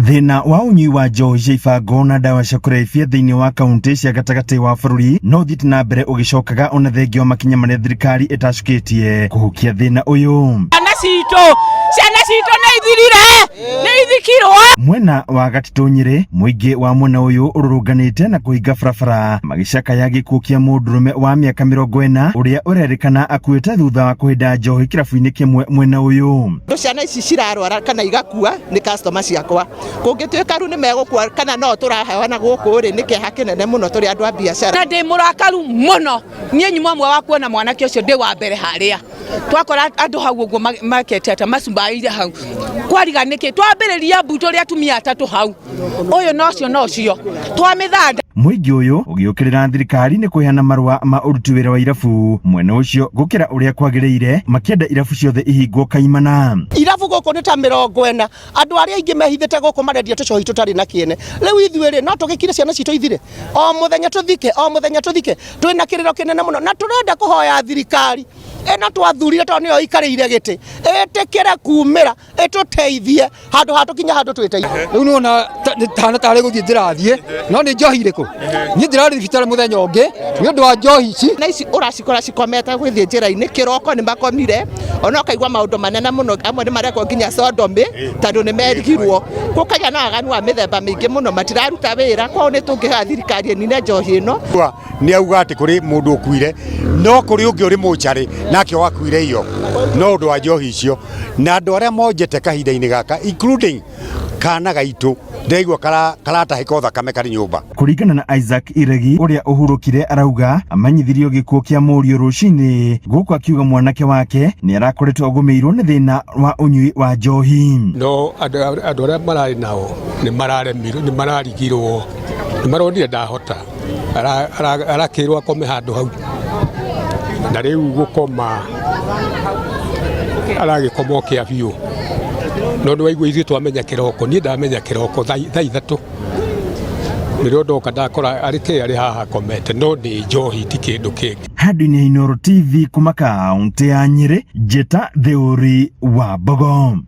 Thina wa unyui wa njohi cia ibango na ndawa cia kurebia thiini wa kaunti cia gatagati wa bururi no thiĩte na mbere ugicokaga ona thengia wa makinya maria thirikari itacukitie kuhukia thina uyu. Ciana citũ nĩ ithirire nĩ ithikirwo. Mwena wa Gatito Nyeri muingi wa mwena uyu ururunganite na kuhinga barabara magicakaya gikuũ kia mũndũrũme wa miaka 40 uria urerikana akuĩte thutha wa kuhinda njohi kirabu-ini kimwe mwena uyu. Ciana ici cirarwara kana igakua ni customer ciakwa kungituĩka rĩu nĩ megũkua kana no tũraheana gũkũ rĩ nĩ kĩeha kĩnene mũno tũrĩ andũ a biacara. Ndĩ mũrakaru mũno niĩ nyuma mwe wa kuona mwanake ũcio ndĩ wa mbere harĩa twakora andũ hau ũguo maketete macumbaire hau kwariganĩke twambĩrĩria mbuto rĩa atumia atatũ hau ũyũ nocio twamĩthanda. Muingi uyu ugiukirira thirikari ni kuheana marua ma uruti wira wa irabu mwena ucio gukira uria kwagiriire makienda irabu ciothe ihingwo kaimana. Irabu gũkũ nĩ ta 40 andũ arĩa aingĩ mehithĩte gũkũ marendia tũcohi tũtarĩ na kĩene. Rĩu ithuĩ rĩ no tũgĩkire ciana citũ ithire o mũthenya tũthike twĩna kĩrĩro kĩnene mũno na tũrenda kũhoya thirikari ĩno twathurire tondũ nĩyo ikarĩire gĩtĩ ĩtĩkĩre kumĩra ĩtũteithie handũ hatũkinya handũ twĩteithie. Rĩu nĩwona tana tarĩ gũthiĩ ndĩrathiĩ no nĩ njohi irĩkũ niĩ ndĩrathiĩ thibitarĩ mũthenya ũngĩ nĩ ũndũ wa njohi ici. Na ici ũracikora cikomete gwĩthiĩ njĩra-inĩ kĩroko nĩ makomire ona ũkaigua maũndũ manene mũno amwe nĩ marekwo nginya Sodomi tondũ nĩ merigirwo gũkagĩa na aganu wa mĩthemba mĩingĩ mũno matiraruta wĩra kwao. Nĩ tũngĩhoya thirikari ĩnine njohi ĩno. Nĩ auga atĩ kũrĩ mũndũ ũkuire no kũrĩ ũngĩ ũrĩ mũnjarĩ nake wakuire iyo no ũndũ wa njohi icio na andũ arĩa monjete kahinda-inĩ gaka including kana gaitũ ndĩraigua karatahĩka thakame karĩ nyũmba. Kũringana na Isaac Iregi uria uhurukire arauga amanyithirio gĩkuũ kĩa mũriũ rũcinĩ gũkũ akiuga mwanake wake nĩ arakoretwo agũmĩirwo nĩ thĩna wa ũnyui wa njohi. No andũ arĩa mararĩ nao nĩ mararemirwo nĩ mararigirwo nĩ maronire ndahota arakĩrwo akome handũ hau na rĩu gũkoma aragĩkoma kĩa biũ no nĩ waigua ithuĩ twamenya kĩroko niĩ ndamenya kĩroko thaa 3 nĩrĩo ndoka ndakora arĩ haha komete no nĩ njohi ti kĩndũ kĩngĩ. Handũ-inĩ Inooro TV kuma kaunti ya Nyeri, Njeta Theuri wa Mbogo.